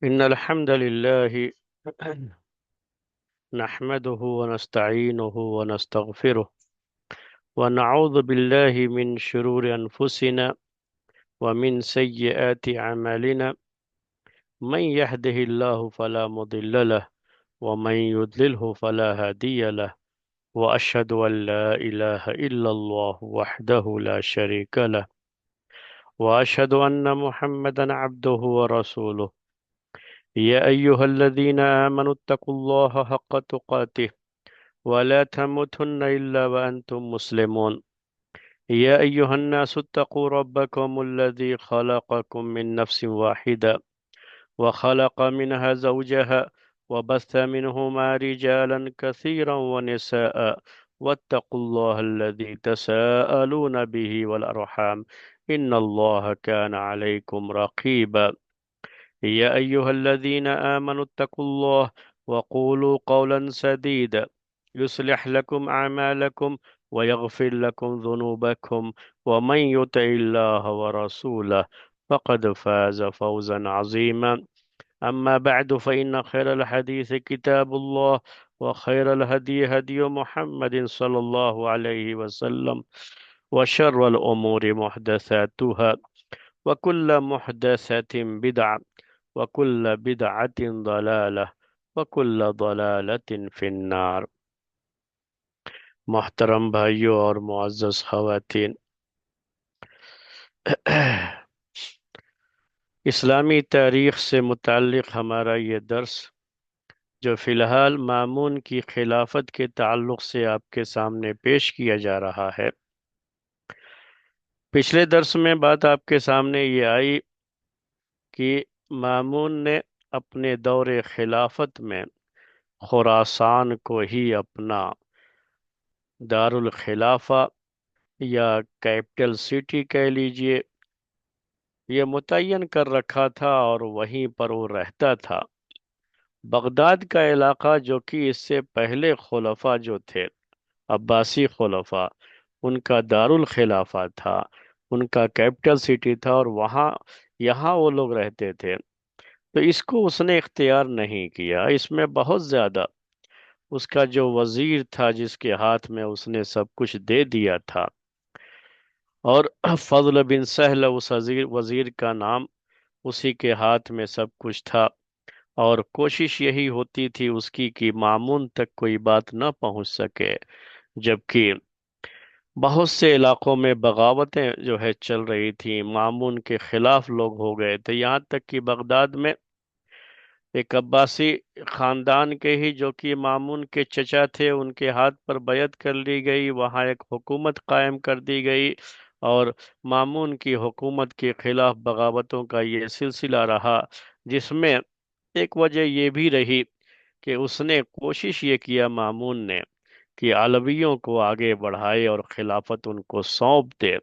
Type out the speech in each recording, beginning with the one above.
إن الحمد لله نحمده ونستعينه ونستغفره ونعوذ بالله من شرور أنفسنا ومن سيئات أعمالنا. من يهده الله فلا مضل له ومن يضلله فلا هادي له، وأشهد أن لا إله إلا الله وحده لا شريك له، وأشهد أن محمدا عبده ورسوله. يا أيها الذين آمنوا اتقوا الله حق تقاته ولا تموتن إلا وأنتم مسلمون. يا أيها الناس اتقوا ربكم الذي خلقكم من نفس واحدة وخلق منها زوجها وبث منهما رجالا كثيرا ونساء، واتقوا الله الذي تساءلون به والأرحام، إن الله كان عليكم رقيبا. يا أيها الذين آمنوا اتقوا الله وقولوا قولا سديدا يصلح لكم أعمالكم ويغفر لكم ذنوبكم، ومن يطع الله ورسوله فقد فاز فوزا عظيما. أما بعد، فإن خير الحديث كتاب الله، وخير الهدي هدي محمد صلى الله عليه وسلم، وشر الأمور محدثاتها، وكل محدثة بدعة، وكل بدعة ضلالة، وكل ضلالة في النار۔ محترم بھائیوں اور معزز خواتین، اسلامی تاریخ سے متعلق ہمارا یہ درس جو فی الحال مامون کی خلافت کے تعلق سے آپ کے سامنے پیش کیا جا رہا ہے، پچھلے درس میں بات آپ کے سامنے یہ آئی کہ مامون نے اپنے دور خلافت میں خراسان کو ہی اپنا دارالخلافہ یا کیپٹل سٹی کہہ لیجئے یہ متعین کر رکھا تھا، اور وہیں پر وہ رہتا تھا۔ بغداد کا علاقہ جو کہ اس سے پہلے خلفاء جو تھے عباسی خلفاء، ان کا دارالخلافہ تھا، ان کا کیپٹل سٹی تھا، اور یہاں وہ لوگ رہتے تھے۔ تو اس کو اس نے اختیار نہیں کیا، اس میں بہت زیادہ اس کا جو وزیر تھا جس کے ہاتھ میں اس نے سب کچھ دے دیا تھا، اور فضل بن سہل اس وزیر کا نام، اسی کے ہاتھ میں سب کچھ تھا، اور کوشش یہی ہوتی تھی اس کی کہ مامون تک کوئی بات نہ پہنچ سکے، جبکہ بہت سے علاقوں میں بغاوتیں جو ہے چل رہی تھیں، مامون کے خلاف لوگ ہو گئے تھے، یہاں تک کہ بغداد میں ایک عباسی خاندان کے ہی جو کہ مامون کے چچا تھے ان کے ہاتھ پر بیعت کر لی گئی، وہاں ایک حکومت قائم کر دی گئی، اور مامون کی حکومت کے خلاف بغاوتوں کا یہ سلسلہ رہا، جس میں ایک وجہ یہ بھی رہی کہ اس نے کوشش یہ کیا مامون نے کہ علویوں کو آگے بڑھائے اور خلافت ان کو سونپ دے،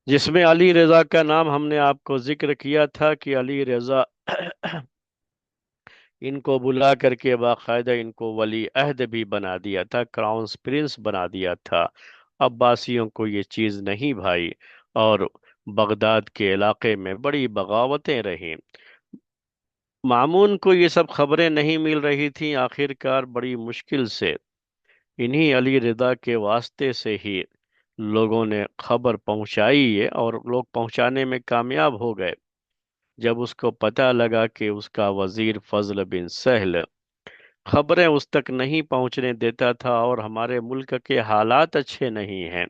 جس میں علی رضا کا نام ہم نے آپ کو ذکر کیا تھا کہ علی رضا ان کو بلا کر کے باقاعدہ ان کو ولی عہد بھی بنا دیا تھا، کراؤن پرنس بنا دیا تھا۔ عباسیوں کو یہ چیز نہیں بھائی، اور بغداد کے علاقے میں بڑی بغاوتیں رہیں۔ مامون کو یہ سب خبریں نہیں مل رہی تھیں، آخر کار بڑی مشکل سے انہی علی رضا کے واسطے سے ہی لوگوں نے خبر پہنچائی ہے، اور لوگ پہنچانے میں کامیاب ہو گئے۔ جب اس کو پتہ لگا کہ اس کا وزیر فضل بن سہل خبریں اس تک نہیں پہنچنے دیتا تھا، اور ہمارے ملک کے حالات اچھے نہیں ہیں،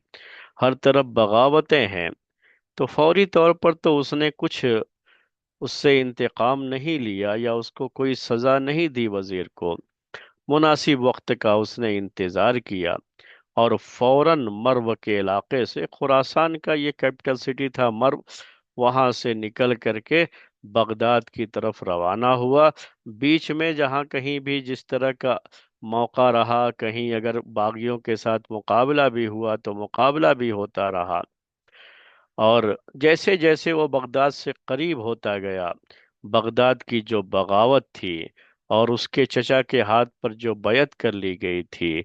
ہر طرف بغاوتیں ہیں، تو فوری طور پر تو اس نے کچھ اس سے انتقام نہیں لیا یا اس کو کوئی سزا نہیں دی وزیر کو، مناسب وقت کا اس نے انتظار کیا، اور فوراً مرو کے علاقے سے، خراسان کا یہ کیپٹل سٹی تھا مرو، وہاں سے نکل کر کے بغداد کی طرف روانہ ہوا۔ بیچ میں جہاں کہیں بھی جس طرح کا موقع رہا، کہیں اگر باغیوں کے ساتھ مقابلہ بھی ہوا تو مقابلہ بھی ہوتا رہا، اور جیسے جیسے وہ بغداد سے قریب ہوتا گیا، بغداد کی جو بغاوت تھی اور اس کے چچا کے ہاتھ پر جو بیعت کر لی گئی تھی،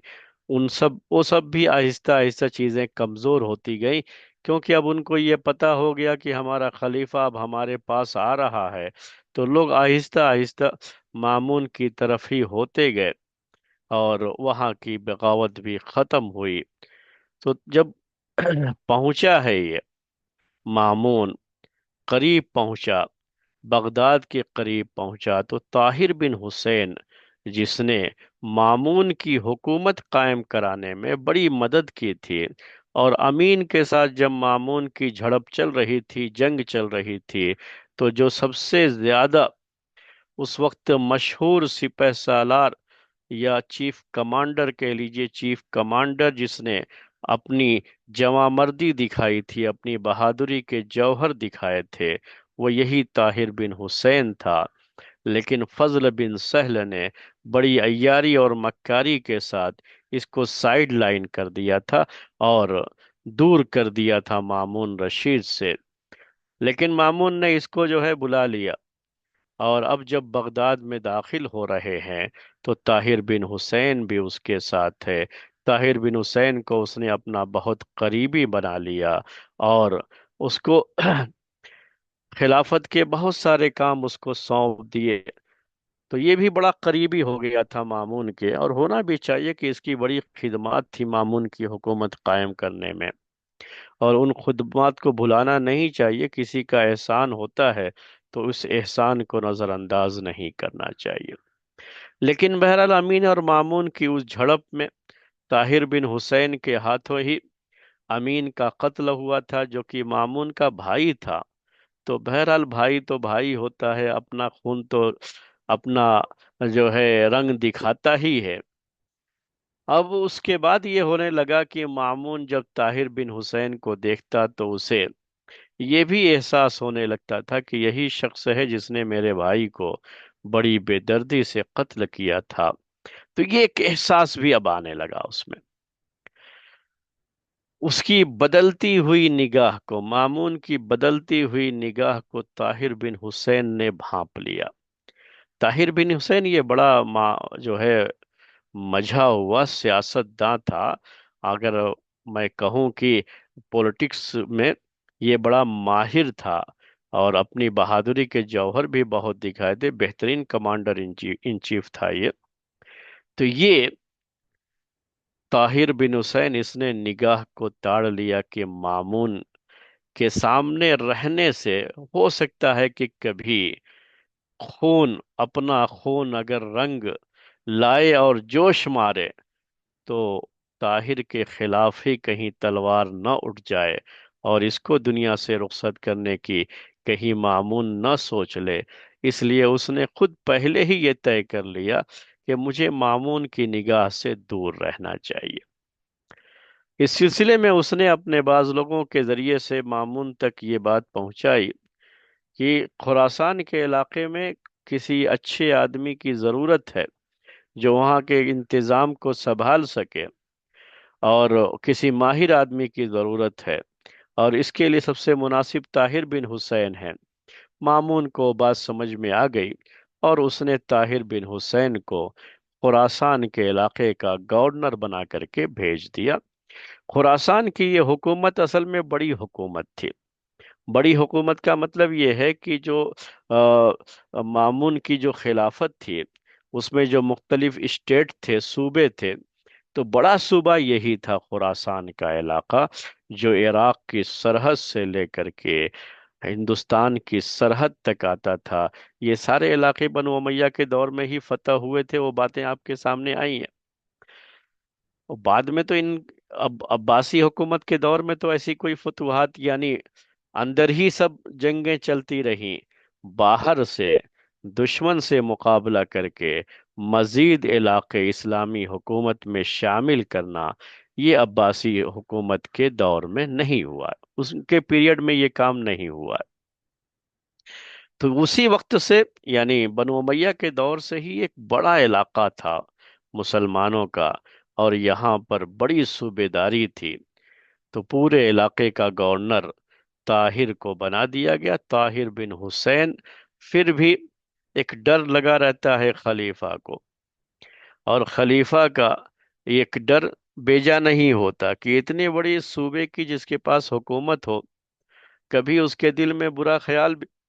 وہ سب بھی آہستہ آہستہ چیزیں کمزور ہوتی گئی، کیونکہ اب ان کو یہ پتا ہو گیا کہ ہمارا خلیفہ اب ہمارے پاس آ رہا ہے، تو لوگ آہستہ آہستہ مامون کی طرف ہی ہوتے گئے، اور وہاں کی بغاوت بھی ختم ہوئی۔ تو جب پہنچا ہے یہ مامون، قریب پہنچا، بغداد کے قریب پہنچا، تو طاہر بن حسین، جس نے مامون کی حکومت قائم کرانے میں بڑی مدد کی تھی، اور امین کے ساتھ جب مامون کی جھڑپ چل رہی تھی، جنگ چل رہی تھی، تو جو سب سے زیادہ اس وقت مشہور سپہ سالار یا چیف کمانڈر کہہ لیجئے، چیف کمانڈر جس نے اپنی جواں مردی دکھائی تھی، اپنی بہادری کے جوہر دکھائے تھے، وہ یہی طاہر بن حسین تھا۔ لیکن فضل بن سہل نے بڑی عیاری اور مکاری کے ساتھ اس کو سائیڈ لائن کر دیا تھا، اور دور کر دیا تھا مامون رشید سے۔ لیکن مامون نے اس کو جو ہے بلا لیا، اور اب جب بغداد میں داخل ہو رہے ہیں تو طاہر بن حسین بھی اس کے ساتھ ہے۔ طاہر بن حسین کو اس نے اپنا بہت قریبی بنا لیا، اور اس کو خلافت کے بہت سارے کام اس کو سونپ دیے۔ تو یہ بھی بڑا قریبی ہو گیا تھا مامون کے، اور ہونا بھی چاہیے کہ اس کی بڑی خدمات تھی مامون کی حکومت قائم کرنے میں، اور ان خدمات کو بھلانا نہیں چاہیے۔ کسی کا احسان ہوتا ہے تو اس احسان کو نظر انداز نہیں کرنا چاہیے۔ لیکن بہرحال امین اور مامون کی اس جھڑپ میں طاہر بن حسین کے ہاتھوں ہی امین کا قتل ہوا تھا، جو کہ مامون کا بھائی تھا۔ تو بہرحال بھائی تو بھائی ہوتا ہے، اپنا خون تو اپنا جو ہے رنگ دکھاتا ہی ہے۔ اب اس کے بعد یہ ہونے لگا کہ مامون جب طاہر بن حسین کو دیکھتا تو اسے یہ بھی احساس ہونے لگتا تھا کہ یہی شخص ہے جس نے میرے بھائی کو بڑی بے دردی سے قتل کیا تھا۔ تو یہ ایک احساس بھی اب آنے لگا اس میں۔ اس کی بدلتی ہوئی نگاہ کو، مامون کی بدلتی ہوئی نگاہ کو طاہر بن حسین نے بھانپ لیا۔ طاہر بن حسین یہ بڑا جو ہے مجھا ہوا سیاست داں تھا۔ اگر میں کہوں کہ پولیٹکس میں یہ بڑا ماہر تھا، اور اپنی بہادری کے جوہر بھی بہت دکھائے تھے، بہترین کمانڈر ان چیف تھا یہ۔ تو یہ طاہر بن حسین، اس نے نگاہ کو تاڑ لیا کہ مامون کے سامنے رہنے سے ہو سکتا ہے کہ کبھی خون، اپنا خون اگر رنگ لائے اور جوش مارے، تو طاہر کے خلاف ہی کہیں تلوار نہ اٹھ جائے، اور اس کو دنیا سے رخصت کرنے کی کہیں مامون نہ سوچ لے۔ اس لیے اس نے خود پہلے ہی یہ طے کر لیا کہ مجھے مامون کی نگاہ سے دور رہنا چاہیے۔ اس سلسلے میں اس نے اپنے بعض لوگوں کے ذریعے سے مامون تک یہ بات پہنچائی کہ خراسان کے علاقے میں کسی اچھے آدمی کی ضرورت ہے جو وہاں کے انتظام کو سنبھال سکے، اور کسی ماہر آدمی کی ضرورت ہے، اور اس کے لیے سب سے مناسب طاہر بن حسین ہیں۔ مامون کو بات سمجھ میں آ گئی، اور اس نے طاہر بن حسین کو خراسان کے علاقے کا گورنر بنا کر کے بھیج دیا۔ خراسان کی یہ حکومت اصل میں بڑی حکومت تھی۔ بڑی حکومت کا مطلب یہ ہے کہ جو مامون کی جو خلافت تھی، اس میں جو مختلف اسٹیٹ تھے، صوبے تھے، تو بڑا صوبہ یہی تھا خراسان کا علاقہ، جو عراق کی سرحد سے لے کر کے ہندوستان کی سرحد تک آتا تھا۔ یہ سارے علاقے بنو امیہ کے دور میں ہی فتح ہوئے تھے، وہ باتیں آپ کے سامنے آئی ہیں۔ اور بعد میں تو عباسی حکومت کے دور میں تو ایسی کوئی فتوحات، یعنی اندر ہی سب جنگیں چلتی رہیں، باہر سے دشمن سے مقابلہ کر کے مزید علاقے اسلامی حکومت میں شامل کرنا، یہ عباسی حکومت کے دور میں نہیں ہوا، اس کے پیریڈ میں یہ کام نہیں ہوا۔ تو اسی وقت سے، یعنی بنو امیہ کے دور سے ہی ایک بڑا علاقہ تھا مسلمانوں کا، اور یہاں پر بڑی صوبے داری تھی۔ تو پورے علاقے کا گورنر طاہر کو بنا دیا گیا، طاہر بن حسین۔ پھر بھی ایک ڈر لگا رہتا ہے خلیفہ کو، اور خلیفہ کا ایک ڈر بیجا نہیں ہوتا کہ اتنے بڑی صوبے کی جس کے پاس حکومت ہو، کبھی اس کے دل میں برا خیال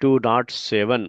207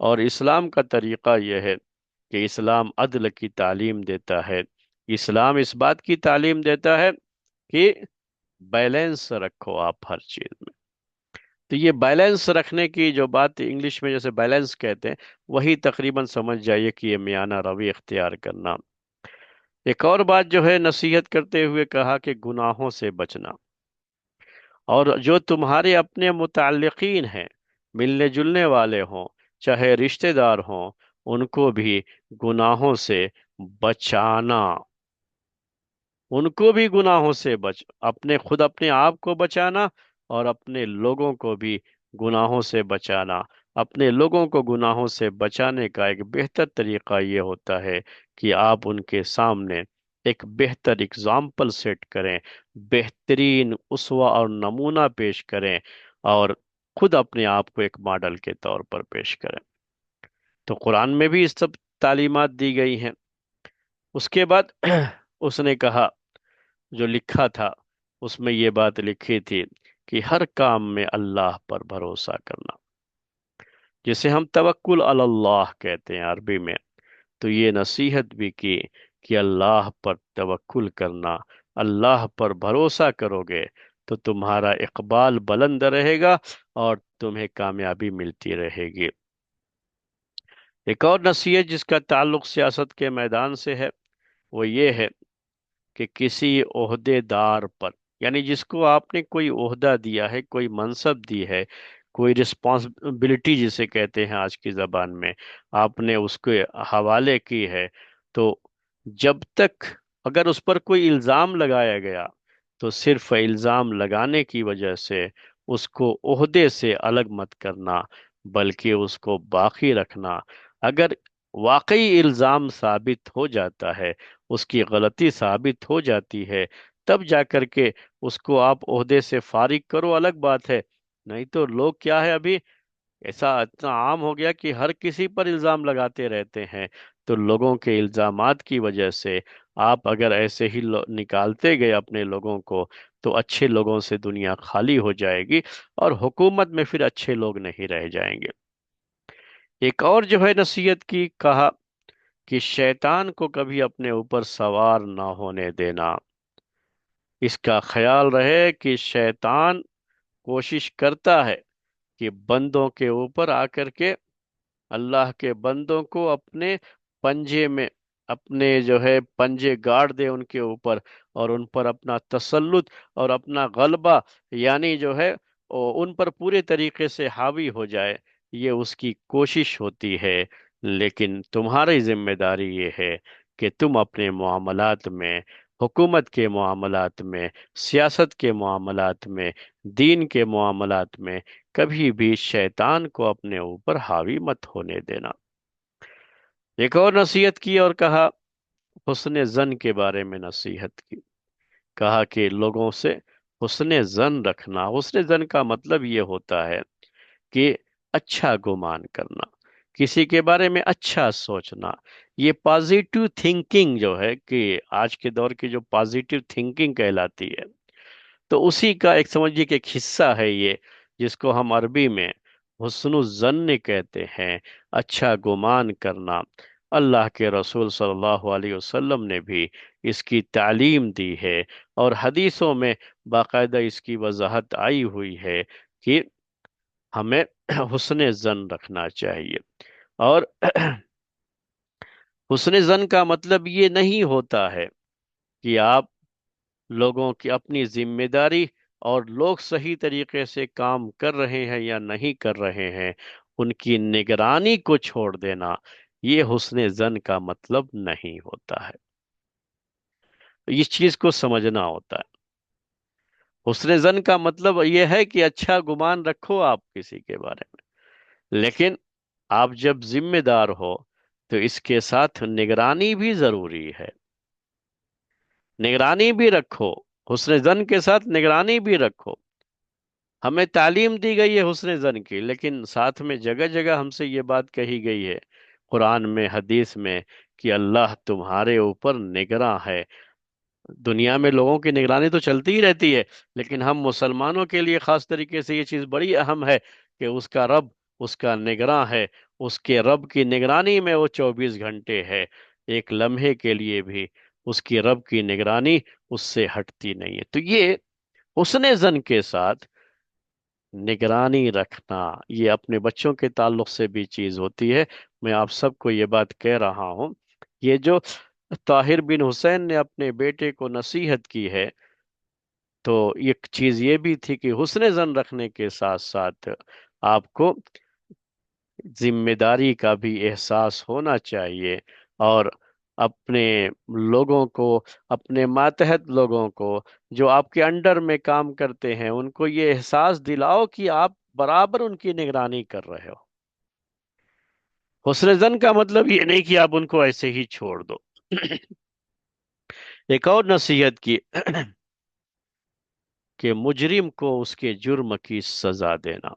اور اسلام کا طریقہ یہ ہے کہ اسلام عدل کی تعلیم دیتا ہے۔ اسلام اس بات کی تعلیم دیتا ہے کہ بیلنس رکھو آپ ہر چیز میں۔ تو یہ بیلنس رکھنے کی جو بات انگلش میں جیسے بیلنس کہتے ہیں، وہی تقریباً سمجھ جائیے کہ یہ میانہ روی اختیار کرنا۔ ایک اور بات جو ہے نصیحت کرتے ہوئے کہا کہ گناہوں سے بچنا، اور جو تمہارے اپنے متعلقین ہیں، ملنے جلنے والے ہوں، چاہے رشتہ دار ہوں، ان کو بھی گناہوں سے بچانا۔ ان کو بھی گناہوں سے خود اپنے آپ کو بچانا، اور اپنے لوگوں کو بھی گناہوں سے بچانا۔ اپنے لوگوں کو گناہوں سے بچانے کا ایک بہتر طریقہ یہ ہوتا ہے کہ آپ ان کے سامنے ایک بہتر اگزامپل سیٹ کریں، بہترین اسوہ اور نمونہ پیش کریں، اور خود اپنے آپ کو ایک ماڈل کے طور پر پیش کریں۔ تو قرآن میں بھی اس سب تعلیمات دی گئی ہیں۔ اس کے بعد اس نے کہا، جو لکھا تھا اس میں یہ بات لکھی تھی کہ ہر کام میں اللہ پر بھروسہ کرنا، جسے ہم توکل علی اللہ کہتے ہیں عربی میں۔ تو یہ نصیحت بھی کی کہ اللہ پر توکل کرنا، اللہ پر بھروسہ کرو گے تو تمہارا اقبال بلند رہے گا اور تمہیں کامیابی ملتی رہے گی۔ ایک اور نصیحت جس کا تعلق سیاست کے میدان سے ہے، وہ یہ ہے کہ کسی عہدے دار پر، یعنی جس کو آپ نے کوئی عہدہ دیا ہے، کوئی منصب دی ہے، کوئی رسپانسبلٹی جسے کہتے ہیں آج کی زبان میں، آپ نے اس کے حوالے کی ہے، تو جب تک اگر اس پر کوئی الزام لگایا گیا تو صرف الزام لگانے کی وجہ سے اس کو عہدے سے الگ مت کرنا، بلکہ اس کو باقی رکھنا۔ اگر واقعی الزام ثابت ہو جاتا ہے، اس کی غلطی ثابت ہو جاتی ہے، تب جا کر کے اس کو آپ عہدے سے فارغ کرو، الگ بات ہے۔ نہیں تو لوگ کیا ہے، ابھی ایسا اتنا عام ہو گیا کہ ہر کسی پر الزام لگاتے رہتے ہیں۔ تو لوگوں کے الزامات کی وجہ سے آپ اگر ایسے ہی نکالتے گئے اپنے لوگوں کو، تو اچھے لوگوں سے دنیا خالی ہو جائے گی، اور حکومت میں پھر اچھے لوگ نہیں رہ جائیں گے۔ ایک اور جو ہے نصیحت کی، کہا کہ شیطان کو کبھی اپنے اوپر سوار نہ ہونے دینا۔ اس کا خیال رہے کہ شیطان کوشش کرتا ہے کہ بندوں کے اوپر آ کر کے اللہ کے بندوں کو اپنے پنجے میں، اپنے جو ہے پنجے گاڑ دے ان کے اوپر، اور ان پر اپنا تسلط اور اپنا غلبہ، یعنی جو ہے ان پر پورے طریقے سے حاوی ہو جائے۔ یہ اس کی کوشش ہوتی ہے، لیکن تمہاری ذمہ داری یہ ہے کہ تم اپنے معاملات میں، حکومت کے معاملات میں، سیاست کے معاملات میں، دین کے معاملات میں کبھی بھی شیطان کو اپنے اوپر حاوی مت ہونے دینا۔ ایک اور نصیحت کی اور کہا، حسن زن کے بارے میں نصیحت کی۔ کہا کہ لوگوں سے حسن زن رکھنا۔ حسن زن کا مطلب یہ ہوتا ہے کہ اچھا گمان کرنا، کسی کے بارے میں اچھا سوچنا۔ یہ پازیٹو تھنکنگ جو ہے، کہ آج کے دور کی جو پازیٹو تھنکنگ کہلاتی ہے، تو اسی کا ایک سمجھیے کہ ایک حصہ ہے یہ، جس کو ہم عربی میں حسن الظن کہتے ہیں، اچھا گمان کرنا۔ اللہ کے رسول صلی اللہ علیہ وسلم نے بھی اس کی تعلیم دی ہے، اور حدیثوں میں باقاعدہ اس کی وضاحت آئی ہوئی ہے کہ ہمیں حسن ظن رکھنا چاہیے۔ اور حسن ظن کا مطلب یہ نہیں ہوتا ہے کہ آپ لوگوں کی اپنی ذمہ داری اور لوگ صحیح طریقے سے کام کر رہے ہیں یا نہیں کر رہے ہیں، ان کی نگرانی کو چھوڑ دینا، یہ حسن ظن کا مطلب نہیں ہوتا ہے۔ اس چیز کو سمجھنا ہوتا ہے۔ حسن ظن کا مطلب یہ ہے کہ اچھا گمان رکھو آپ کسی کے بارے میں، لیکن آپ جب ذمہ دار ہو تو اس کے ساتھ نگرانی بھی ضروری ہے۔ نگرانی بھی رکھو، حسن ظن کے ساتھ نگرانی بھی رکھو۔ ہمیں تعلیم دی گئی ہے حسن ظن کی، لیکن ساتھ میں جگہ جگہ ہم سے یہ بات کہی گئی ہے، قرآن میں، حدیث میں، کہ اللہ تمہارے اوپر نگراں ہے۔ دنیا میں لوگوں کی نگرانی تو چلتی ہی رہتی ہے، لیکن ہم مسلمانوں کے لیے خاص طریقے سے یہ چیز بڑی اہم ہے کہ اس کا رب اس کا نگراں ہے، اس کے رب کی نگرانی میں وہ 24 گھنٹے ہے، ایک لمحے کے لیے بھی اس کی رب کی نگرانی اس سے ہٹتی نہیں ہے۔ تو یہ حسن زن کے ساتھ نگرانی رکھنا، یہ اپنے بچوں کے تعلق سے بھی چیز ہوتی ہے۔ میں آپ سب کو یہ بات کہہ رہا ہوں، یہ جو طاہر بن حسین نے اپنے بیٹے کو نصیحت کی ہے، تو ایک چیز یہ بھی تھی کہ حسن زن رکھنے کے ساتھ ساتھ آپ کو ذمہ داری کا بھی احساس ہونا چاہیے، اور اپنے لوگوں کو، اپنے ماتحت لوگوں کو جو آپ کے انڈر میں کام کرتے ہیں، ان کو یہ احساس دلاؤ کہ آپ برابر ان کی نگرانی کر رہے ہو۔ حسن زن کا مطلب یہ نہیں کہ آپ ان کو ایسے ہی چھوڑ دو۔ ایک اور نصیحت کی کہ مجرم کو اس کے جرم کی سزا دینا،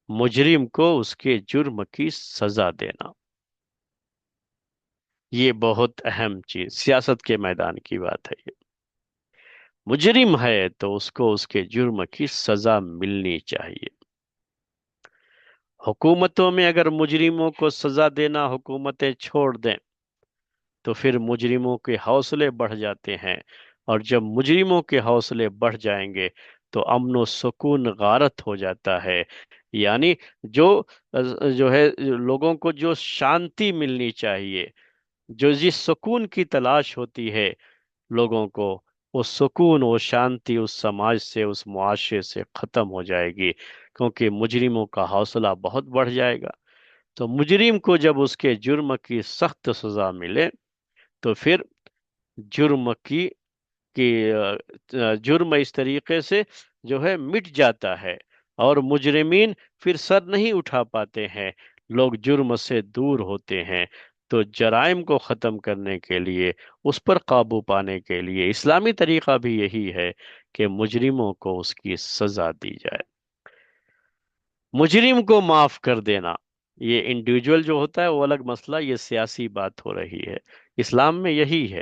مجرم کو اس کے جرم کی سزا دینا، یہ بہت اہم چیز سیاست کے میدان کی بات ہے۔ یہ مجرم ہے تو اس کو اس کے جرم کی سزا ملنی چاہیے۔ حکومتوں میں اگر مجرموں کو سزا دینا حکومتیں چھوڑ دیں تو پھر مجرموں کے حوصلے بڑھ جاتے ہیں، اور جب مجرموں کے حوصلے بڑھ جائیں گے تو امن و سکون غارت ہو جاتا ہے۔ یعنی جو جو ہے لوگوں کو جو شانتی ملنی چاہیے، جو جس سکون کی تلاش ہوتی ہے لوگوں کو، وہ سکون، وہ شانتی اس سماج سے، اس معاشرے سے ختم ہو جائے گی، کیونکہ مجرموں کا حوصلہ بہت بڑھ جائے گا۔ تو مجرم کو جب اس کے جرم کی سخت سزا ملے تو پھر جرم کی جرم اس طریقے سے جو ہے مٹ جاتا ہے، اور مجرمین پھر سر نہیں اٹھا پاتے ہیں، لوگ جرم سے دور ہوتے ہیں۔ تو جرائم کو ختم کرنے کے لیے، اس پر قابو پانے کے لیے اسلامی طریقہ بھی یہی ہے کہ مجرموں کو اس کی سزا دی جائے۔ مجرم کو معاف کر دینا، یہ انڈیویجول جو ہوتا ہے وہ الگ مسئلہ، یہ سیاسی بات ہو رہی ہے۔ اسلام میں یہی ہے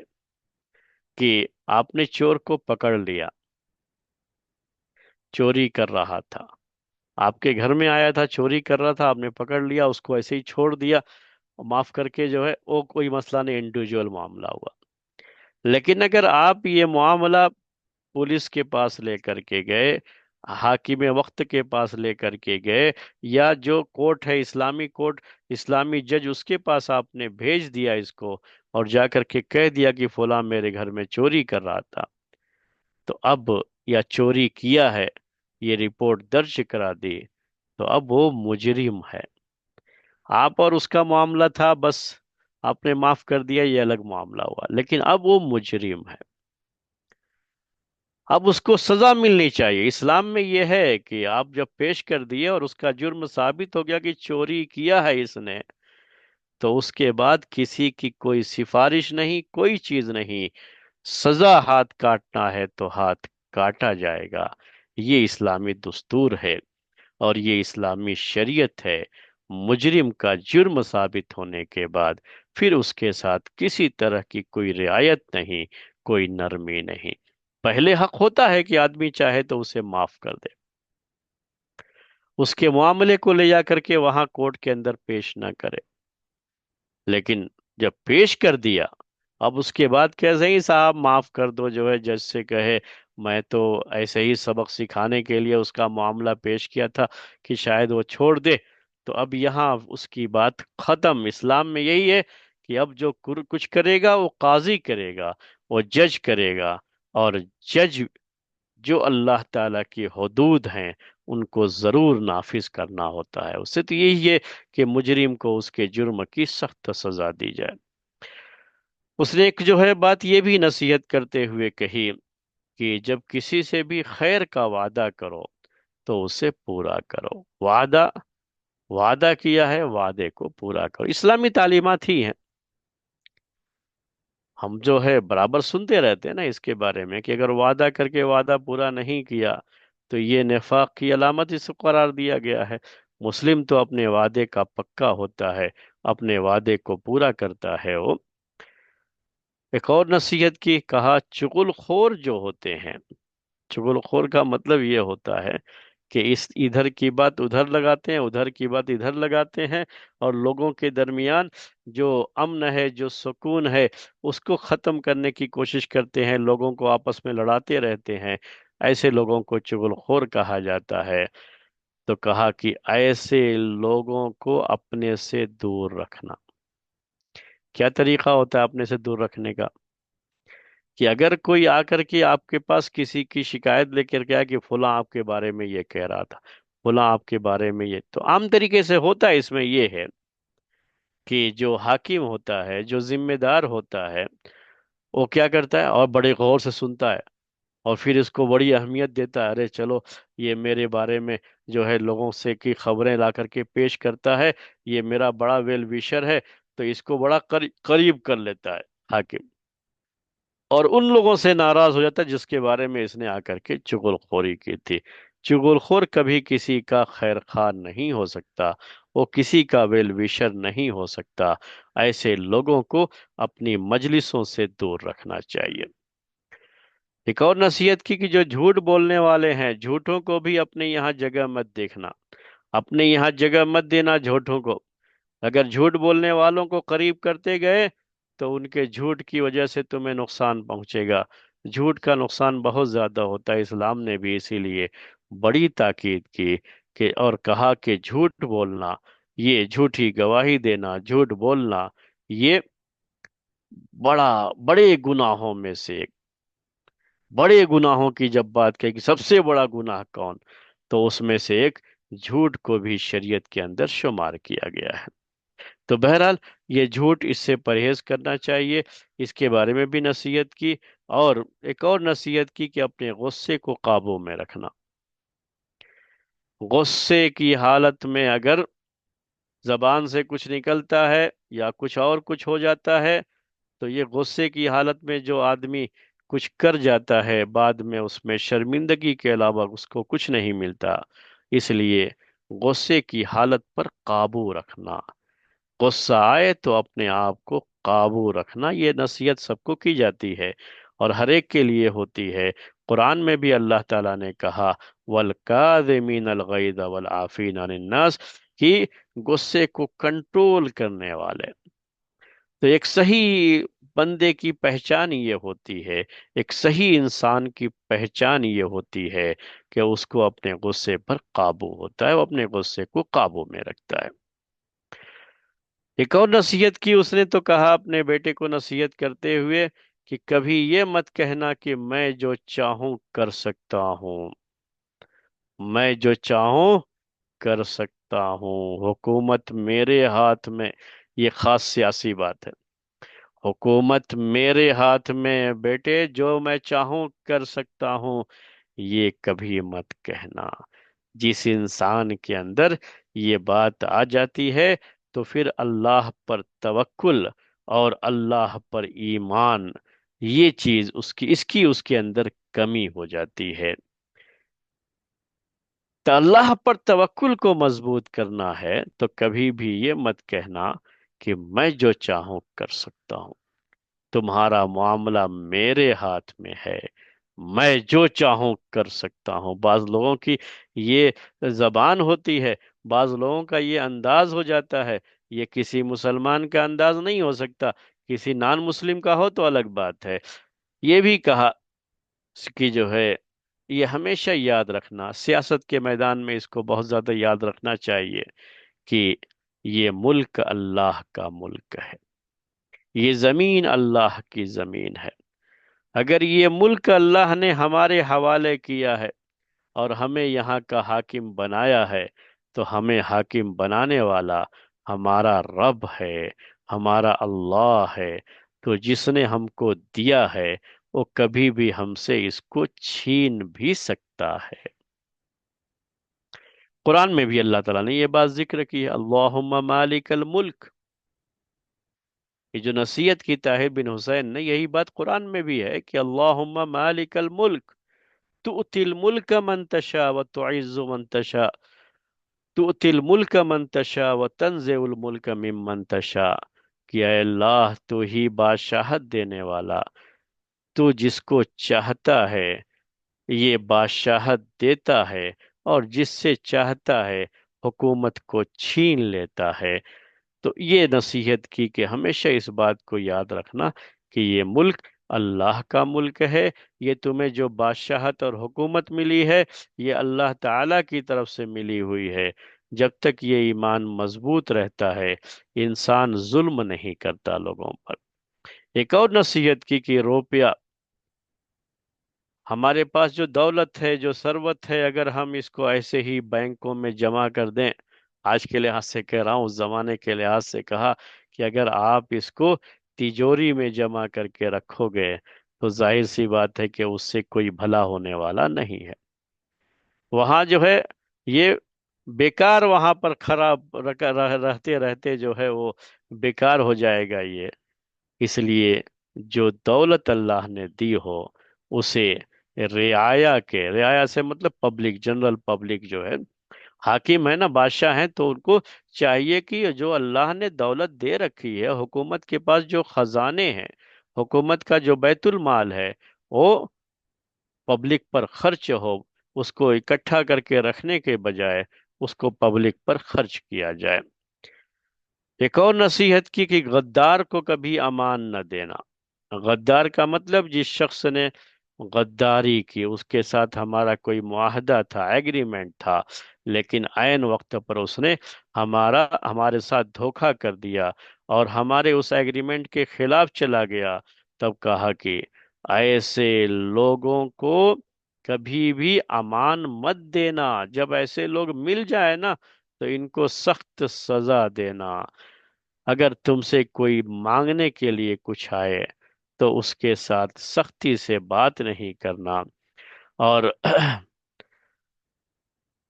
کہ آپ نے چور کو پکڑ لیا، چوری کر رہا تھا، آپ کے گھر میں آیا تھا، چوری کر رہا تھا، آپ نے پکڑ لیا، اس کو ایسے ہی چھوڑ دیا، معاف کر کے جو ہے وہ کوئی مسئلہ نہیں، انڈیویجول معاملہ ہوا۔ لیکن اگر آپ یہ معاملہ پولیس کے پاس لے کر کے گئے، حاکم وقت کے پاس لے کر کے گئے، یا جو کورٹ ہے اسلامی کورٹ، اسلامی جج، اس کے پاس آپ نے بھیج دیا اس کو، اور جا کر کے کہہ دیا کہ فلاں میرے گھر میں چوری کر رہا تھا، تو اب، یا چوری کیا ہے، یہ رپورٹ درج کرا دی، تو اب وہ مجرم ہے۔ آپ اور اس کا معاملہ تھا، بس آپ نے معاف کر دیا، یہ الگ معاملہ ہوا، لیکن اب وہ مجرم ہے، اب اس کو سزا ملنی چاہیے۔ اسلام میں یہ ہے کہ آپ جب پیش کر دیے اور اس کا جرم ثابت ہو گیا کہ چوری کیا ہے اس نے، تو اس کے بعد کسی کی کوئی سفارش نہیں، کوئی چیز نہیں، سزا ہاتھ کاٹنا ہے تو ہاتھ کاٹا جائے گا۔ یہ اسلامی دستور ہے اور یہ اسلامی شریعت ہے۔ مجرم کا جرم ثابت ہونے کے بعد پھر اس کے ساتھ کسی طرح کی کوئی رعایت نہیں، کوئی نرمی نہیں۔ پہلے حق ہوتا ہے کہ آدمی چاہے تو اسے معاف کر دے، اس کے معاملے کو لے جا کر کے وہاں کورٹ کے اندر پیش نہ کرے، لیکن جب پیش کر دیا، اب اس کے بعد کیسے ہی صاحب معاف کر دو، جو ہے جج سے کہے، میں تو ایسے ہی سبق سکھانے کے لیے اس کا معاملہ پیش کیا تھا کہ شاید وہ چھوڑ دے، تو اب یہاں اس کی بات ختم۔ اسلام میں یہی ہے کہ اب جو کچھ کرے گا وہ قاضی کرے گا، وہ جج کرے گا، اور جج جو اللہ تعالیٰ کی حدود ہیں ان کو ضرور نافذ کرنا ہوتا ہے۔ اس سے تو یہی ہے کہ مجرم کو اس کے جرم کی سخت سزا دی جائے۔ اس نے ایک جو ہے بات یہ بھی نصیحت کرتے ہوئے کہی کہ جب کسی سے بھی خیر کا وعدہ کرو تو اسے پورا کرو۔ وعدہ، وعدہ کیا ہے، وعدے کو پورا کرو، اسلامی تعلیمات ہی ہیں۔ ہم جو ہے برابر سنتے رہتے ہیں نا اس کے بارے میں کہ اگر وعدہ کر کے وعدہ پورا نہیں کیا تو یہ نفاق کی علامت اس کو قرار دیا گیا ہے۔ مسلم تو اپنے وعدے کا پکا ہوتا ہے، اپنے وعدے کو پورا کرتا ہے وہ۔ ایک اور نصیحت کی، کہا چغل خور جو ہوتے ہیں، چغل خور کا مطلب یہ ہوتا ہے کہ اس ادھر کی بات ادھر لگاتے ہیں، ادھر کی بات ادھر لگاتے ہیں، اور لوگوں کے درمیان جو امن ہے، جو سکون ہے، اس کو ختم کرنے کی کوشش کرتے ہیں، لوگوں کو آپس میں لڑاتے رہتے ہیں۔ ایسے لوگوں کو چغل خور کہا جاتا ہے۔ تو کہا کہ ایسے لوگوں کو اپنے سے دور رکھنا۔ کیا طریقہ ہوتا ہے اپنے سے دور رکھنے کا؟ کہ اگر کوئی آ کر کے آپ کے پاس کسی کی شکایت لے کر کے آئے کہ فلاں آپ کے بارے میں یہ کہہ رہا تھا، فلاں آپ کے بارے میں یہ، تو عام طریقے سے ہوتا ہے، اس میں یہ ہے کہ جو حاکم ہوتا ہے، جو ذمہ دار ہوتا ہے، وہ کیا کرتا ہے اور بڑے غور سے سنتا ہے، اور پھر اس کو بڑی اہمیت دیتا ہے، ارے چلو یہ میرے بارے میں جو ہے لوگوں سے کی خبریں لا کر کے پیش کرتا ہے، یہ میرا بڑا ویل ویشر ہے، تو اس کو بڑا قریب کر لیتا ہے حاکم، اور ان لوگوں سے ناراض ہو جاتا ہے جس کے بارے میں اس نے آ کر کے چغل خوری کی تھی۔ چغل خور کبھی کسی کا خیر خواہ نہیں ہو سکتا، وہ کسی کا ویل ویشر نہیں ہو سکتا۔ ایسے لوگوں کو اپنی مجلسوں سے دور رکھنا چاہیے۔ ایک اور نصیحت کی کہ جو جھوٹ بولنے والے ہیں، جھوٹوں کو بھی اپنے یہاں جگہ مت دیکھنا، اپنے یہاں جگہ مت دینا جھوٹوں کو۔ اگر جھوٹ بولنے والوں کو قریب کرتے گئے تو ان کے جھوٹ کی وجہ سے تمہیں نقصان پہنچے گا۔ جھوٹ کا نقصان بہت زیادہ ہوتا ہے، اسلام نے بھی اسی لیے بڑی تاکید کی کہ اور کہا کہ جھوٹ بولنا، یہ جھوٹی گواہی دینا، جھوٹ بولنا، یہ بڑے گناہوں میں سے ایک، بڑے گناہوں کی جب بات کہے کہ سب سے بڑا گناہ کون، تو اس میں سے ایک جھوٹ کو بھی شریعت کے اندر شمار کیا گیا ہے۔ تو بہرحال یہ جھوٹ، اس سے پرہیز کرنا چاہیے، اس کے بارے میں بھی نصیحت کی، اور ایک اور نصیحت کی کہ اپنے غصے کو قابو میں رکھنا۔ غصے کی حالت میں اگر زبان سے کچھ نکلتا ہے یا کچھ اور کچھ ہو جاتا ہے، تو یہ غصے کی حالت میں جو آدمی کچھ کر جاتا ہے، بعد میں اس میں شرمندگی کے علاوہ اس کو کچھ نہیں ملتا۔ اس لیے غصے کی حالت پر قابو رکھنا، غصہ آئے تو اپنے آپ کو قابو رکھنا، یہ نصیحت سب کو کی جاتی ہے اور ہر ایک کے لیے ہوتی ہے۔ قرآن میں بھی اللہ تعالیٰ نے کہا وَالْكَاظِمِينَ الْغَيْظَ وَالْعَافِينَ عَنِ النَّاسِ، کہ غصے کو کنٹرول کرنے والے۔ تو ایک صحیح بندے کی پہچان یہ ہوتی ہے، ایک صحیح انسان کی پہچان یہ ہوتی ہے کہ اس کو اپنے غصے پر قابو ہوتا ہے، وہ اپنے غصے کو قابو میں رکھتا ہے۔ ایک اور نصیحت کی اس نے، تو کہا اپنے بیٹے کو نصیحت کرتے ہوئے کہ کبھی یہ مت کہنا کہ میں جو چاہوں کر سکتا ہوں، میں جو چاہوں کر سکتا ہوں، حکومت میرے ہاتھ میں۔ یہ خاص سیاسی بات ہے، حکومت میرے ہاتھ میں بیٹے، جو میں چاہوں کر سکتا ہوں، یہ کبھی مت کہنا۔ جس انسان کے اندر یہ بات آ جاتی ہے تو پھر اللہ پر توکل اور اللہ پر ایمان، یہ چیز اس کے اندر کمی ہو جاتی ہے۔ تو اللہ پر توکل کو مضبوط کرنا ہے تو کبھی بھی یہ مت کہنا کہ میں جو چاہوں کر سکتا ہوں، تمہارا معاملہ میرے ہاتھ میں ہے، میں جو چاہوں کر سکتا ہوں۔ بعض لوگوں کی یہ زبان ہوتی ہے، بعض لوگوں کا یہ انداز ہو جاتا ہے، یہ کسی مسلمان کا انداز نہیں ہو سکتا، کسی نان مسلم کا ہو تو الگ بات ہے۔ یہ بھی کہا کہ جو ہے یہ ہمیشہ یاد رکھنا، سیاست کے میدان میں اس کو بہت زیادہ یاد رکھنا چاہیے کہ یہ ملک اللہ کا ملک ہے، یہ زمین اللہ کی زمین ہے۔ اگر یہ ملک اللہ نے ہمارے حوالے کیا ہے اور ہمیں یہاں کا حاکم بنایا ہے، تو ہمیں حاکم بنانے والا ہمارا رب ہے، ہمارا اللہ ہے۔ تو جس نے ہم کو دیا ہے وہ کبھی بھی ہم سے اس کو چھین بھی سکتا ہے۔ قرآن میں بھی اللہ تعالیٰ نے یہ بات ذکر کی ہے، اللہم مالک الملک۔ یہ جو نصیحت کی طاہر بن حسین نے، یہی بات قرآن میں بھی ہے کہ اللہم مالک الملک تؤتی الملک من تشاء وتعز من تشاء، تؤتی الملک من تشاء وتنزع الملک ممن تشاء، کہ اے اللہ تو ہی بادشاہت دینے والا، تو جس کو چاہتا ہے یہ بادشاہت دیتا ہے، اور جس سے چاہتا ہے حکومت کو چھین لیتا ہے۔ تو یہ نصیحت کی کہ ہمیشہ اس بات کو یاد رکھنا کہ یہ ملک اللہ کا ملک ہے، یہ تمہیں جو بادشاہت اور حکومت ملی ہے یہ اللہ تعالی کی طرف سے ملی ہوئی ہے۔ جب تک یہ ایمان مضبوط رہتا ہے انسان ظلم نہیں کرتا لوگوں پر۔ ایک اور نصیحت کی کہ روپیہ، ہمارے پاس جو دولت ہے، جو ثروت ہے، اگر ہم اس کو ایسے ہی بینکوں میں جمع کر دیں، آج کے لحاظ سے کہہ رہا ہوں، اس زمانے کے لحاظ سے کہا کہ اگر آپ اس کو تجوری میں جمع کر کے رکھو گے تو ظاہر سی بات ہے کہ اس سے کوئی بھلا ہونے والا نہیں ہے۔ وہاں جو ہے یہ بیکار وہاں پر خراب رہتے رہتے جو ہے وہ بیکار ہو جائے گا یہ۔ اس لیے جو دولت اللہ نے دی ہو اسے رعایا سے مطلب پبلک، جنرل پبلک جو ہے، حاکم ہے نا، بادشاہ ہیں، تو ان کو چاہیے کہ جو اللہ نے دولت دے رکھی ہے، حکومت کے پاس جو خزانے ہیں، حکومت کا جو بیت المال ہے، وہ پبلک پر خرچ ہو، اس کو اکٹھا کر کے رکھنے کے بجائے اس کو پبلک پر خرچ کیا جائے۔ ایک اور نصیحت کی کہ غدار کو کبھی امان نہ دینا۔ غدار کا مطلب جس شخص نے غداری کی، اس کے ساتھ ہمارا کوئی معاہدہ تھا، ایگریمنٹ تھا، لیکن عین وقت پر اس نے ہمارے ساتھ دھوکہ کر دیا اور ہمارے اس ایگریمنٹ کے خلاف چلا گیا، تب کہا کہ ایسے لوگوں کو کبھی بھی امان مت دینا۔ جب ایسے لوگ مل جائے نا تو ان کو سخت سزا دینا۔ اگر تم سے کوئی مانگنے کے لیے کچھ آئے تو اس کے ساتھ سختی سے بات نہیں کرنا۔ اور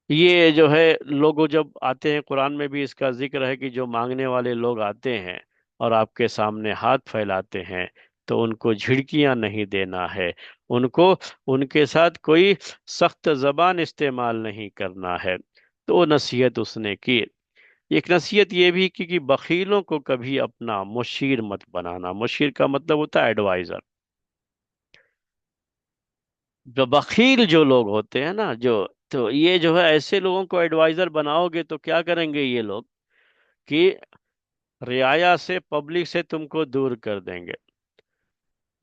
یہ جو ہے لوگوں جب آتے ہیں، قرآن میں بھی اس کا ذکر ہے کہ جو مانگنے والے لوگ آتے ہیں اور آپ کے سامنے ہاتھ پھیلاتے ہیں تو ان کو جھڑکیاں نہیں دینا ہے، ان کو ان کے ساتھ کوئی سخت زبان استعمال نہیں کرنا ہے۔ تو وہ نصیحت اس نے کی۔ ایک نصیحت یہ بھی کی کہ بخیلوں کو کبھی اپنا مشیر مت بنانا۔ مشیر کا مطلب ہوتا ہے ایڈوائزر۔ جو بخیل جو لوگ ہوتے ہیں نا، جو تو یہ جو ہے ایسے لوگوں کو ایڈوائزر بناؤ گے تو کیا کریں گے یہ لوگ کہ رعایا سے، پبلک سے تم کو دور کر دیں گے۔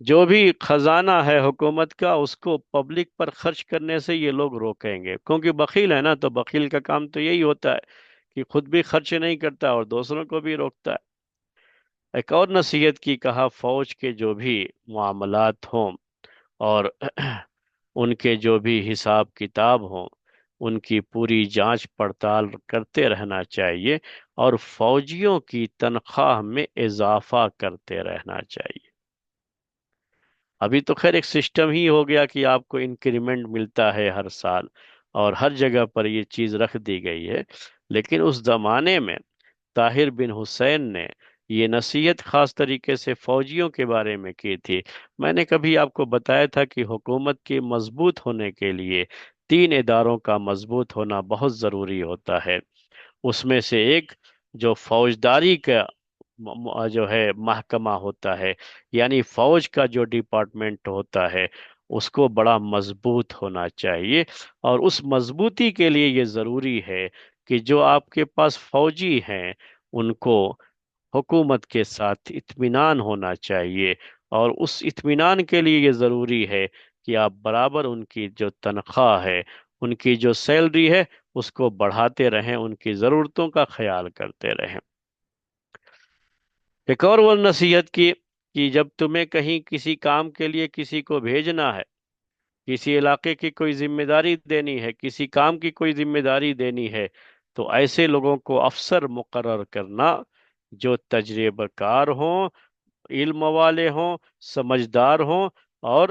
جو بھی خزانہ ہے حکومت کا اس کو پبلک پر خرچ کرنے سے یہ لوگ روکیں گے، کیونکہ بخیل ہے نا، تو بخیل کا کام تو یہی ہوتا ہے کہ خود بھی خرچ نہیں کرتا اور دوسروں کو بھی روکتا ہے۔ ایک اور نصیحت کی، کہا فوج کے جو بھی معاملات ہوں اور ان کے جو بھی حساب کتاب ہوں ان کی پوری جانچ پڑتال کرتے رہنا چاہیے اور فوجیوں کی تنخواہ میں اضافہ کرتے رہنا چاہیے۔ ابھی تو خیر ایک سسٹم ہی ہو گیا کہ آپ کو انکریمنٹ ملتا ہے ہر سال اور ہر جگہ پر یہ چیز رکھ دی گئی ہے، لیکن اس زمانے میں طاہر بن حسین نے یہ نصیحت خاص طریقے سے فوجیوں کے بارے میں کی تھی۔ میں نے کبھی آپ کو بتایا تھا کہ حکومت کے مضبوط ہونے کے لیے تین اداروں کا مضبوط ہونا بہت ضروری ہوتا ہے۔ اس میں سے ایک جو فوجداری کا جو ہے محکمہ ہوتا ہے، یعنی فوج کا جو ڈپارٹمنٹ ہوتا ہے اس کو بڑا مضبوط ہونا چاہیے، اور اس مضبوطی کے لیے یہ ضروری ہے کہ جو آپ کے پاس فوجی ہیں ان کو حکومت کے ساتھ اطمینان ہونا چاہیے، اور اس اطمینان کے لیے یہ ضروری ہے کہ آپ برابر ان کی جو تنخواہ ہے، ان کی جو سیلری ہے اس کو بڑھاتے رہیں، ان کی ضرورتوں کا خیال کرتے رہیں۔ ایک اور وہ نصیحت کی کہ جب تمہیں کہیں کسی کام کے لیے کسی کو بھیجنا ہے، کسی علاقے کی کوئی ذمہ داری دینی ہے، کسی کام کی کوئی ذمہ داری دینی ہے، تو ایسے لوگوں کو افسر مقرر کرنا جو تجربہ کار ہوں، علم والے ہوں، سمجھدار ہوں، اور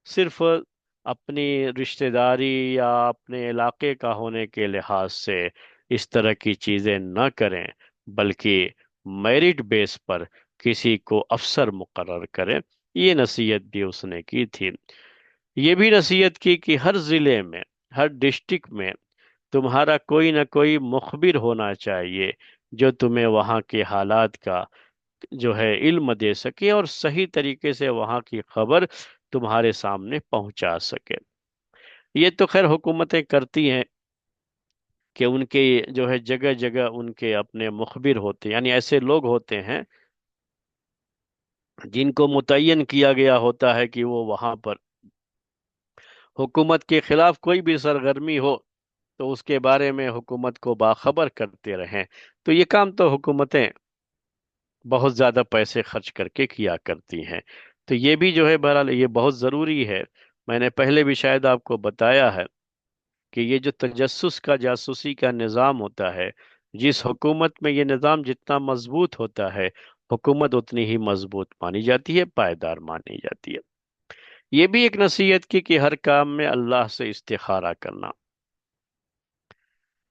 صرف اپنی رشتہ داری یا اپنے علاقے کا ہونے کے لحاظ سے اس طرح کی چیزیں نہ کریں، بلکہ میرٹ بیس پر کسی کو افسر مقرر کریں۔ یہ نصیحت بھی اس نے کی تھی۔ یہ بھی نصیحت کی کہ ہر ضلع میں، ہر ڈسٹرکٹ میں تمہارا کوئی نہ کوئی مخبر ہونا چاہیے جو تمہیں وہاں کے حالات کا جو ہے علم دے سکے اور صحیح طریقے سے وہاں کی خبر تمہارے سامنے پہنچا سکے۔ یہ تو خیر حکومتیں کرتی ہیں، کہ ان کے جو ہے جگہ جگہ ان کے اپنے مخبر ہوتے، یعنی ایسے لوگ ہوتے ہیں جن کو متعین کیا گیا ہوتا ہے کہ وہ وہاں پر حکومت کے خلاف کوئی بھی سرگرمی ہو تو اس کے بارے میں حکومت کو باخبر کرتے رہیں۔ تو یہ کام تو حکومتیں بہت زیادہ پیسے خرچ کر کے کیا کرتی ہیں۔ تو یہ بھی جو ہے بہرحال یہ بہت ضروری ہے۔ میں نے پہلے بھی شاید آپ کو بتایا ہے کہ یہ جو تجسس کا جاسوسی کا نظام ہوتا ہے، جس حکومت میں یہ نظام جتنا مضبوط ہوتا ہے، حکومت اتنی ہی مضبوط مانی جاتی ہے، پائیدار مانی جاتی ہے۔ یہ بھی ایک نصیحت کی کہ ہر کام میں اللہ سے استخارہ کرنا۔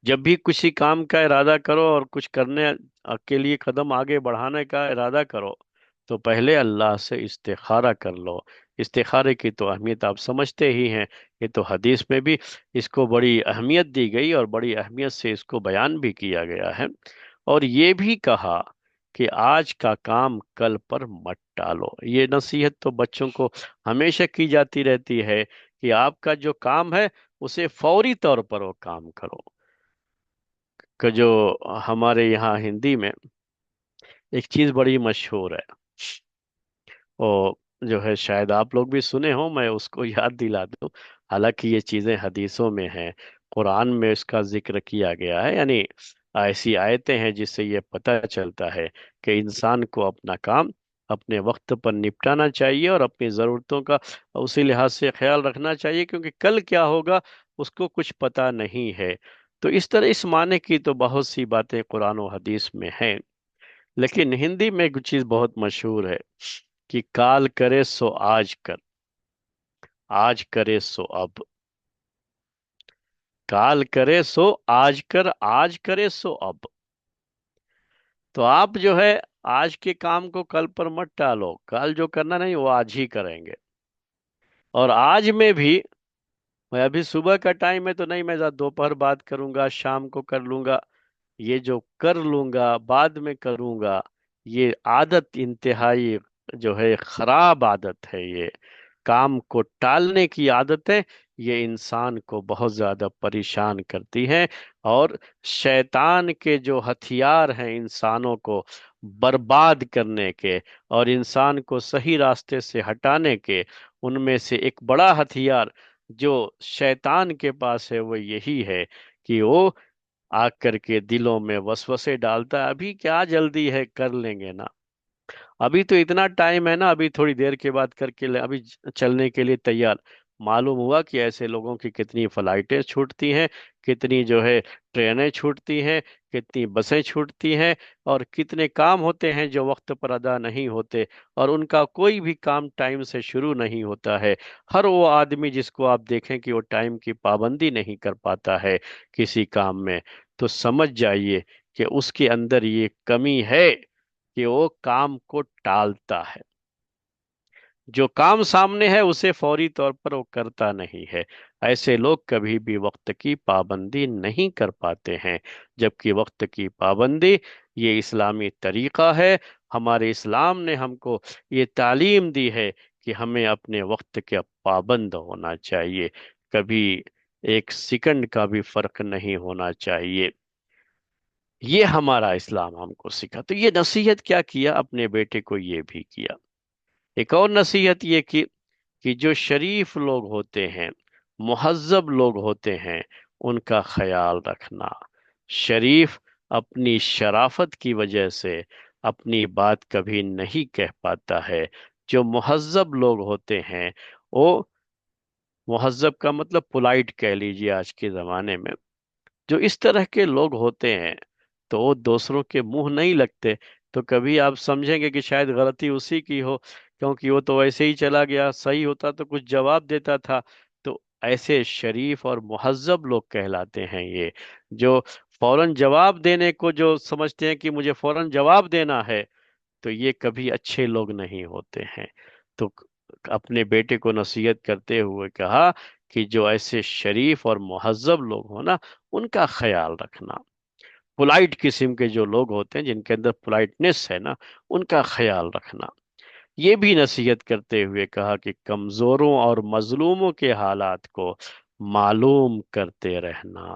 جب بھی کسی کام کا ارادہ کرو اور کچھ کرنے کے لیے قدم آگے بڑھانے کا ارادہ کرو تو پہلے اللہ سے استخارہ کر لو۔ استخارے کی تو اہمیت آپ سمجھتے ہی ہیں، یہ تو حدیث میں بھی اس کو بڑی اہمیت دی گئی اور بڑی اہمیت سے اس کو بیان بھی کیا گیا ہے، اور یہ بھی کہا کہ آج کا کام کل پر مت ٹالو۔ یہ نصیحت تو بچوں کو ہمیشہ کی جاتی رہتی ہے کہ آپ کا جو کام ہے اسے فوری طور پر وہ کام کرو۔ کہ جو ہمارے یہاں ہندی میں ایک چیز بڑی مشہور ہے، وہ جو ہے شاید آپ لوگ بھی سنے ہوں، میں اس کو یاد دلا دوں۔ حالانکہ یہ چیزیں حدیثوں میں ہیں، قرآن میں اس کا ذکر کیا گیا ہے، یعنی ایسی آیتیں ہیں جس سے یہ پتہ چلتا ہے کہ انسان کو اپنا کام اپنے وقت پر نپٹانا چاہیے اور اپنی ضرورتوں کا اسی لحاظ سے خیال رکھنا چاہیے، کیونکہ کل کیا ہوگا اس کو کچھ پتہ نہیں ہے۔ تو اس طرح اس معنی کی تو بہت سی باتیں قرآن و حدیث میں ہیں، لیکن ہندی میں ایک چیز بہت مشہور ہے کہ کال کرے سو آج کر، آج کرے سو اب، کال کرے سو آج کر، آج کرے سو اب۔ تو آپ جو ہے آج کے کام کو کل پر مت ٹالو، کل جو کرنا نہیں وہ آج ہی کریں گے، اور آج میں بھی میں ابھی صبح کا ٹائم ہے تو نہیں، میں دوپہر بات کروں گا، شام کو کر لوں گا، یہ جو کر لوں گا بعد میں کروں گا، یہ عادت انتہائی جو ہے خراب عادت ہے۔ یہ کام کو ٹالنے کی عادت ہے، یہ انسان کو بہت زیادہ پریشان کرتی ہے، اور شیطان کے جو ہتھیار ہیں انسانوں کو برباد کرنے کے اور انسان کو صحیح راستے سے ہٹانے کے، ان میں سے ایک بڑا ہتھیار جو شیطان کے پاس ہے وہ یہی ہے کہ وہ آ کر کے دلوں میں وسوسے ڈالتا ہے، ابھی کیا جلدی ہے، کر لیں گے نا، ابھی تو اتنا ٹائم ہے نا، ابھی تھوڑی دیر کے بعد کر کے ابھی چلنے کے لیے تیار۔ معلوم ہوا کہ ایسے لوگوں کی کتنی فلائٹیں چھوٹتی ہیں، کتنی جو ہے ٹرینیں چھوٹتی ہیں، کتنی بسیں چھوٹتی ہیں، اور کتنے کام ہوتے ہیں جو وقت پر ادا نہیں ہوتے، اور ان کا کوئی بھی کام ٹائم سے شروع نہیں ہوتا ہے۔ ہر وہ آدمی جس کو آپ دیکھیں کہ وہ ٹائم کی پابندی نہیں کر پاتا ہے کسی کام میں، تو سمجھ جائیے کہ اس کے اندر یہ کمی ہے کہ وہ کام کو ٹالتا ہے، جو کام سامنے ہے اسے فوری طور پر وہ کرتا نہیں ہے۔ ایسے لوگ کبھی بھی وقت کی پابندی نہیں کر پاتے ہیں، جبکہ وقت کی پابندی یہ اسلامی طریقہ ہے۔ ہمارے اسلام نے ہم کو یہ تعلیم دی ہے کہ ہمیں اپنے وقت کے پابند ہونا چاہیے، کبھی ایک سیکنڈ کا بھی فرق نہیں ہونا چاہیے۔ یہ ہمارا اسلام ہم کو سکھا۔ تو یہ نصیحت کیا کیا، اپنے بیٹے کو یہ بھی کیا۔ ایک اور نصیحت یہ کی کہ جو شریف لوگ ہوتے ہیں، مہذب لوگ ہوتے ہیں، ان کا خیال رکھنا۔ شریف اپنی شرافت کی وجہ سے اپنی بات کبھی نہیں کہہ پاتا ہے۔ جو مہذب لوگ ہوتے ہیں، وہ مہذب کا مطلب پولائٹ کہہ لیجیے آج کے زمانے میں، جو اس طرح کے لوگ ہوتے ہیں تو وہ دوسروں کے منہ نہیں لگتے۔ تو کبھی آپ سمجھیں گے کہ شاید غلطی اسی کی ہو، کیونکہ وہ تو ویسے ہی چلا گیا، صحیح ہوتا تو کچھ جواب دیتا تھا۔ تو ایسے شریف اور مہذب لوگ کہلاتے ہیں یہ، جو فوراً جواب دینے کو جو سمجھتے ہیں کہ مجھے فوراً جواب دینا ہے، تو یہ کبھی اچھے لوگ نہیں ہوتے ہیں۔ تو اپنے بیٹے کو نصیحت کرتے ہوئے کہا کہ جو ایسے شریف اور مہذب لوگ ہوں نا، ان کا خیال رکھنا۔ پولائٹ قسم کے جو لوگ ہوتے ہیں، جن کے اندر پولائٹنس ہے نا، ان کا خیال رکھنا۔ یہ بھی نصیحت کرتے ہوئے کہا کہ کمزوروں اور مظلوموں کے حالات کو معلوم کرتے رہنا۔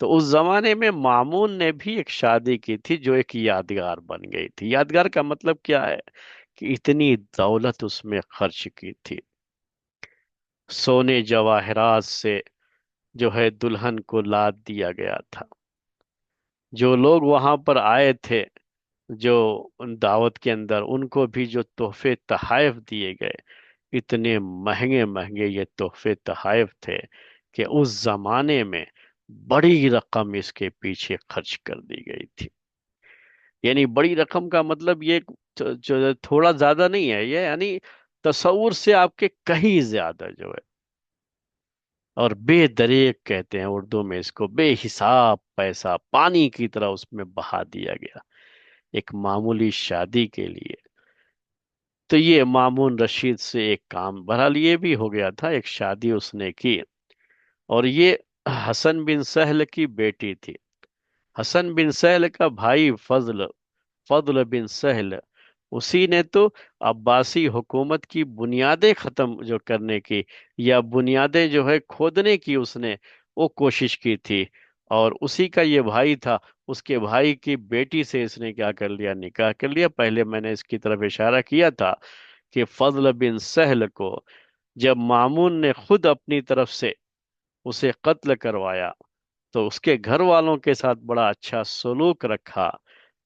تو اس زمانے میں مامون نے بھی ایک شادی کی تھی جو ایک یادگار بن گئی تھی. یادگار کا مطلب کیا ہے؟ کہ اتنی دولت اس میں خرچ کی تھی، سونے جواہرات سے جو ہے دلہن کو لاد دیا گیا تھا. جو لوگ وہاں پر آئے تھے، جو ان دعوت کے اندر، ان کو بھی جو تحفے تحائف دیے گئے، اتنے مہنگے مہنگے یہ تحفے تحائف تھے کہ اس زمانے میں بڑی رقم اس کے پیچھے خرچ کر دی گئی تھی. یعنی بڑی رقم کا مطلب یہ جو تھوڑا زیادہ نہیں ہے، یہ یعنی تصور سے آپ کے کہیں زیادہ جو ہے. اور بے دریغ کہتے ہیں اردو میں اس کو، بے حساب پیسہ پانی کی طرح اس میں بہا دیا گیا ایک معمولی شادی کے لیے. تو یہ مامون رشید سے ایک کام بہرحال یہ بھی ہو گیا تھا، ایک شادی اس نے کی. اور یہ حسن بن سہل کی بیٹی تھی. حسن بن سہل کا بھائی فضل، فضل بن سہل، اسی نے تو عباسی حکومت کی بنیادیں ختم جو کرنے کی، یا بنیادیں جو ہے کھودنے کی اس نے وہ کوشش کی تھی. اور اسی کا یہ بھائی تھا. اس کے بھائی کی بیٹی سے اس نے کیا کر لیا؟ نکاح کر لیا. پہلے میں نے اس کی طرف اشارہ کیا تھا کہ فضل بن سہل کو جب مامون نے خود اپنی طرف سے اسے قتل کروایا تو اس کے گھر والوں کے ساتھ بڑا اچھا سلوک رکھا،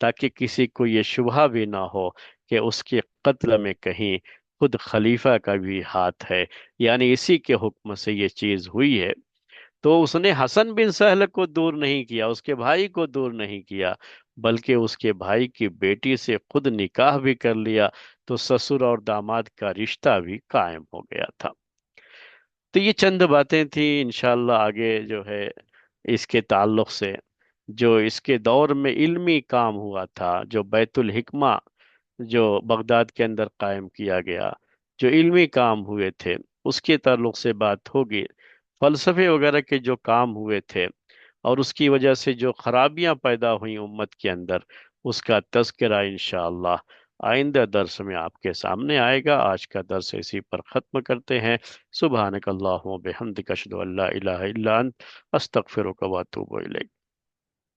تاکہ کسی کو یہ شبہ بھی نہ ہو کہ اس کے قتل میں کہیں خود خلیفہ کا بھی ہاتھ ہے، یعنی اسی کے حکم سے یہ چیز ہوئی ہے. تو اس نے حسن بن سہل کو دور نہیں کیا، اس کے بھائی کو دور نہیں کیا، بلکہ اس کے بھائی کی بیٹی سے خود نکاح بھی کر لیا. تو سسر اور داماد کا رشتہ بھی قائم ہو گیا تھا. تو یہ چند باتیں تھیں. انشاءاللہ آگے جو ہے اس کے تعلق سے، جو اس کے دور میں علمی کام ہوا تھا، جو بیت الحکمہ جو بغداد کے اندر قائم کیا گیا، جو علمی کام ہوئے تھے، اس کے تعلق سے بات ہوگی. فلسفے وغیرہ کے جو کام ہوئے تھے اور اس کی وجہ سے جو خرابیاں پیدا ہوئیں امت کے اندر، اس کا تذکرہ انشاءاللہ آئندہ درس میں آپ کے سامنے آئے گا. آج کا درس اسی پر ختم کرتے ہیں. سبحانک اللہم و بحمدک اشہد ان لا الہ الا انت استغفرک و اتوب الیک.